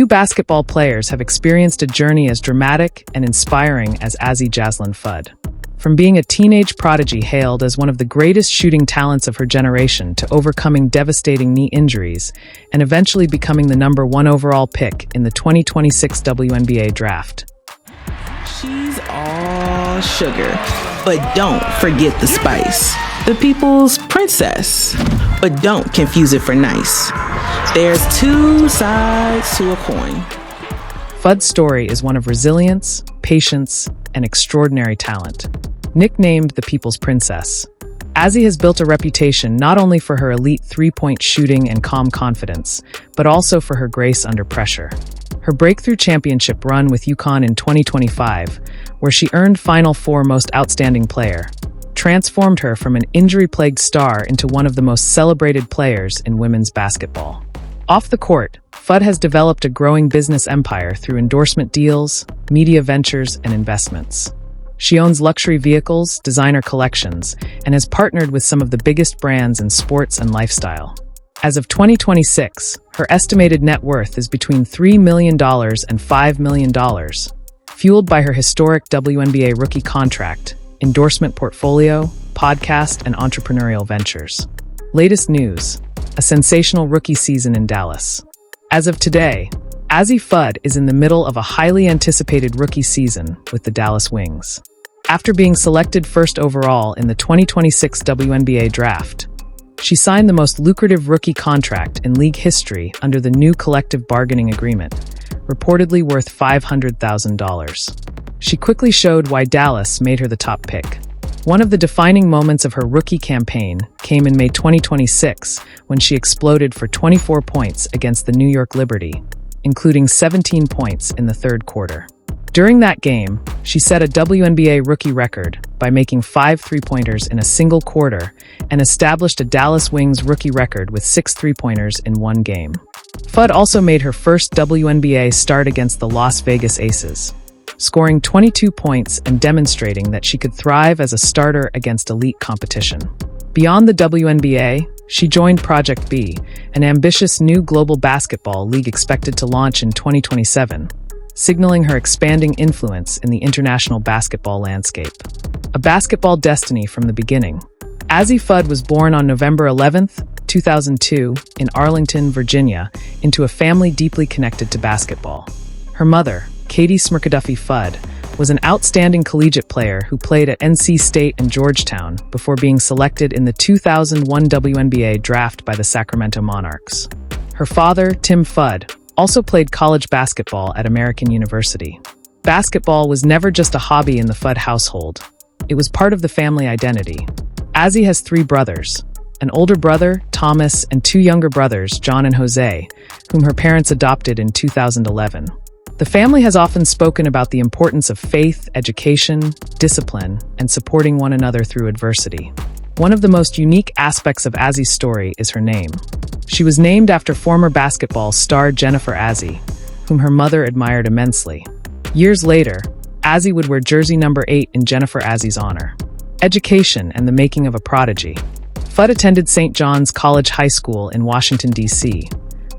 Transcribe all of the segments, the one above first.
Few basketball players have experienced a journey as dramatic and inspiring as Azzi Fudd. From being a teenage prodigy hailed as one of the greatest shooting talents of her generation to overcoming devastating knee injuries and eventually becoming the #1 overall pick in the 2026 WNBA draft. She's all sugar, but don't forget the spice. The people's princess, but don't confuse it for nice. There's two sides to a coin. Fudd's story is one of resilience, patience, and extraordinary talent. Nicknamed the People's Princess, Azzi has built a reputation not only for her elite three-point shooting and calm confidence, but also for her grace under pressure. Her breakthrough championship run with UConn in 2025, where she earned Final Four Most Outstanding Player, transformed her from an injury-plagued star into one of the most celebrated players in women's basketball. Off the court, Fudd has developed a growing business empire through endorsement deals, media ventures, and investments. She owns luxury vehicles, designer collections, and has partnered with some of the biggest brands in sports and lifestyle. As of 2026, her estimated net worth is between $3 million and $5 million, fueled by her historic WNBA rookie contract, endorsement portfolio, podcast, and entrepreneurial ventures. Latest news: a sensational rookie season in Dallas. As of today, Azzi Fudd is in the middle of a highly anticipated rookie season with the Dallas Wings. After being selected first overall in the 2026 WNBA draft, she signed the most lucrative rookie contract in league history under the new collective bargaining agreement, reportedly worth $500,000. She quickly showed why Dallas made her the top pick. One of the defining moments of her rookie campaign came in May 2026 when she exploded for 24 points against the New York Liberty, including 17 points in the third quarter. During that game, she set a WNBA rookie record by making 5 three-pointers in a single quarter and established a Dallas Wings rookie record with 6 three-pointers in one game. Fudd also made her first WNBA start against the Las Vegas Aces, scoring 22 points and demonstrating that she could thrive as a starter against elite competition. Beyond the WNBA, she joined Project B, an ambitious new global basketball league expected to launch in 2027, signaling her expanding influence in the international basketball landscape. A basketball destiny from the beginning, Azzi Fudd was born on November 11, 2002, in Arlington, Virginia, into a family deeply connected to basketball. Her mother, Katie Smirkaduffy Fudd, was an outstanding collegiate player who played at NC State and Georgetown before being selected in the 2001 WNBA draft by the Sacramento Monarchs. Her father, Tim Fudd, also played college basketball at American University. Basketball was never just a hobby in the Fudd household. It was part of the family identity. Azzi has 3 brothers, an older brother, Thomas, and 2 younger brothers, John and Jose, whom her parents adopted in 2011. The family has often spoken about the importance of faith, education, discipline, and supporting one another through adversity. One of the most unique aspects of Azzi's story is her name. She was named after former basketball star Jennifer Azzi, whom her mother admired immensely. Years later, Azzi would wear jersey number 8 in Jennifer Azzi's honor. Education and the making of a prodigy. Fudd attended St. John's College High School in Washington, D.C.,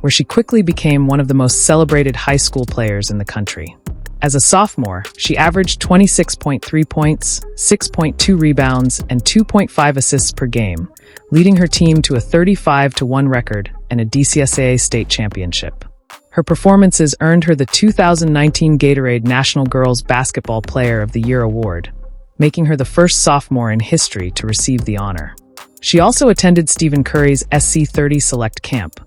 where she quickly became one of the most celebrated high school players in the country. As a sophomore, she averaged 26.3 points, 6.2 rebounds, and 2.5 assists per game, leading her team to a 35-1 record and a DCSAA state championship. Her performances earned her the 2019 Gatorade National Girls Basketball Player of the Year award, making her the first sophomore in history to receive the honor. She also attended Stephen Curry's SC30 Select Camp,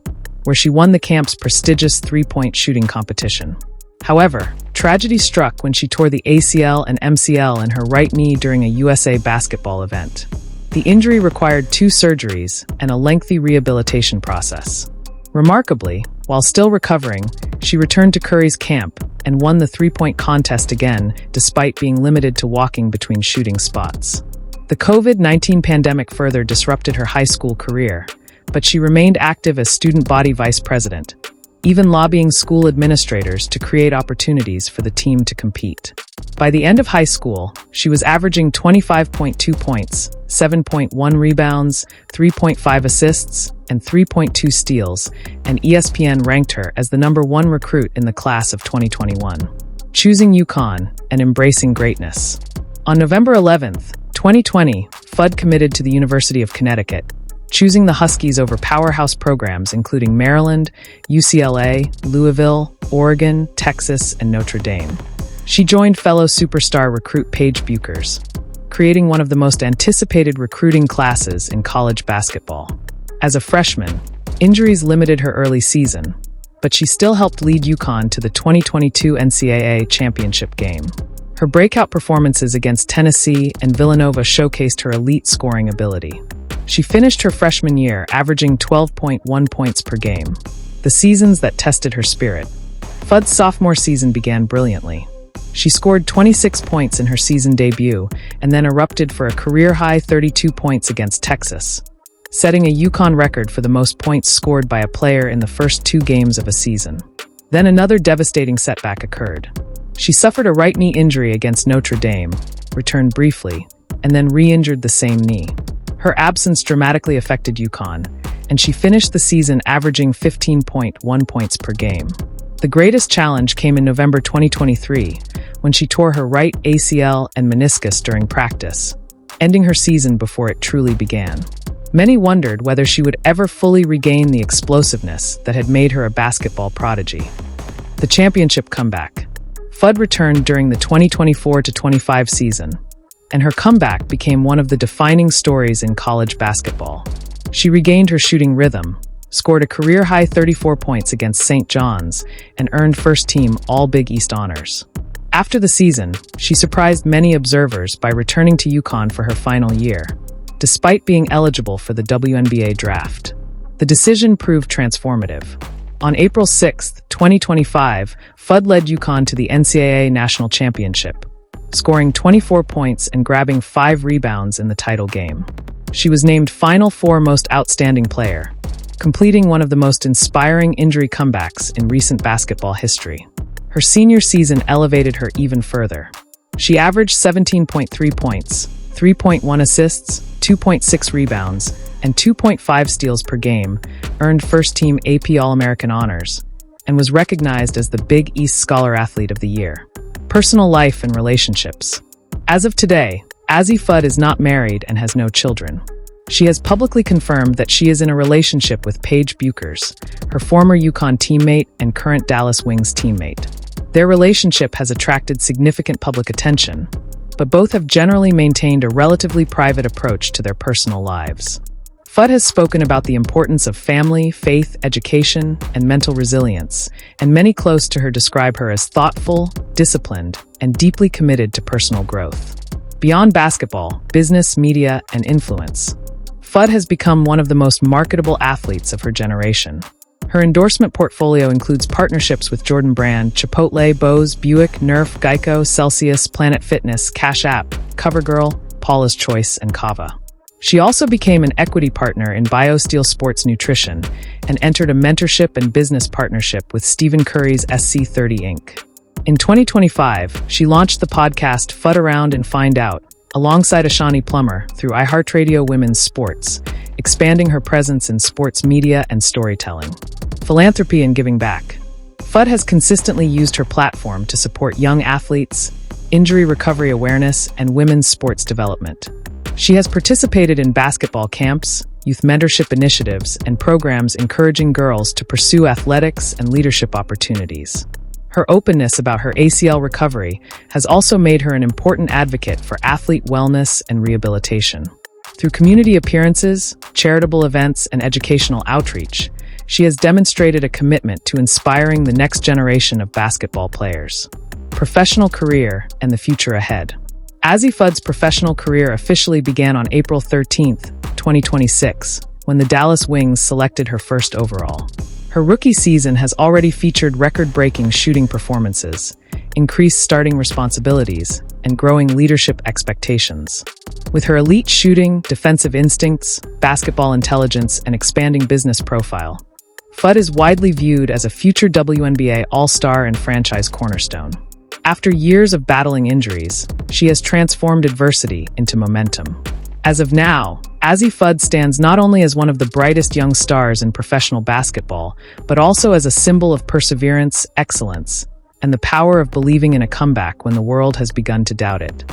where she won the camp's prestigious three-point shooting competition. However, tragedy struck when she tore the ACL and MCL in her right knee during a USA basketball event. The injury required 2 surgeries and a lengthy rehabilitation process. Remarkably, while still recovering, she returned to Curry's camp and won the three-point contest again, despite being limited to walking between shooting spots. The COVID-19 pandemic further disrupted her high school career, but she remained active as student body vice president, even lobbying school administrators to create opportunities for the team to compete. By the end of high school, she was averaging 25.2 points, 7.1 rebounds, 3.5 assists, and 3.2 steals, and ESPN ranked her as the #1 recruit in the class of 2021. Choosing UConn and embracing greatness. On November 11th, 2020, Fudd committed to the University of Connecticut, choosing the Huskies over powerhouse programs including Maryland, UCLA, Louisville, Oregon, Texas, and Notre Dame. She joined fellow superstar recruit Paige Bueckers, creating one of the most anticipated recruiting classes in college basketball. As a freshman, injuries limited her early season, but she still helped lead UConn to the 2022 NCAA championship game. Her breakout performances against Tennessee and Villanova showcased her elite scoring ability. She finished her freshman year averaging 12.1 points per game, the seasons that tested her spirit. Fudd's sophomore season began brilliantly. She scored 26 points in her season debut and then erupted for a career-high 32 points against Texas, setting a UConn record for the most points scored by a player in the first 2 games of a season. Then another devastating setback occurred. She suffered a right knee injury against Notre Dame, returned briefly, and then re-injured the same knee. Her absence dramatically affected UConn, and she finished the season averaging 15.1 points per game. The greatest challenge came in November 2023, when she tore her right ACL and meniscus during practice, ending her season before it truly began. Many wondered whether she would ever fully regain the explosiveness that had made her a basketball prodigy. The championship comeback. Fudd returned during the 2024-25 season, and her comeback became one of the defining stories in college basketball. She regained her shooting rhythm, scored a career-high 34 points against St. John's, and earned first-team All-Big East honors. After the season, she surprised many observers by returning to UConn for her final year, despite being eligible for the WNBA draft. The decision proved transformative. On April 6, 2025, Fudd led UConn to the NCAA National Championship, scoring 24 points and grabbing 5 rebounds in the title game. She was named Final Four Most Outstanding Player, completing one of the most inspiring injury comebacks in recent basketball history. Her senior season elevated her even further. She averaged 17.3 points, 3.1 assists, 2.6 rebounds, and 2.5 steals per game, earned first-team AP All-American honors, and was recognized as the Big East Scholar Athlete of the Year. Personal life and relationships. As of today, Azzi Fudd is not married and has no children. She has publicly confirmed that she is in a relationship with Paige Bueckers, her former UConn teammate and current Dallas Wings teammate. Their relationship has attracted significant public attention, but both have generally maintained a relatively private approach to their personal lives. Fudd has spoken about the importance of family, faith, education, and mental resilience, and many close to her describe her as thoughtful, disciplined, and deeply committed to personal growth. Beyond basketball, business, media, and influence, Fudd has become one of the most marketable athletes of her generation. Her endorsement portfolio includes partnerships with Jordan Brand, Chipotle, Bose, Buick, Nerf, Geico, Celsius, Planet Fitness, Cash App, CoverGirl, Paula's Choice, and Kava. She also became an equity partner in BioSteel Sports Nutrition and entered a mentorship and business partnership with Stephen Curry's SC30 Inc. In 2025, she launched the podcast Fudd Around and Find Out, alongside Ashani Plummer through iHeartRadio Women's Sports, expanding her presence in sports media and storytelling. Philanthropy and giving back. Fudd has consistently used her platform to support young athletes, injury recovery awareness, and women's sports development. She has participated in basketball camps, youth mentorship initiatives, and programs encouraging girls to pursue athletics and leadership opportunities. Her openness about her ACL recovery has also made her an important advocate for athlete wellness and rehabilitation. Through community appearances, charitable events, and educational outreach, she has demonstrated a commitment to inspiring the next generation of basketball players. Professional career and the future ahead. Azzi Fudd's professional career officially began on April 13, 2026, when the Dallas Wings selected her first overall. Her rookie season has already featured record-breaking shooting performances, increased starting responsibilities, and growing leadership expectations. With her elite shooting, defensive instincts, basketball intelligence, and expanding business profile, Fudd is widely viewed as a future WNBA all-star and franchise cornerstone. After years of battling injuries, she has transformed adversity into momentum. As of now, Azzi Fudd stands not only as one of the brightest young stars in professional basketball, but also as a symbol of perseverance, excellence, and the power of believing in a comeback when the world has begun to doubt it.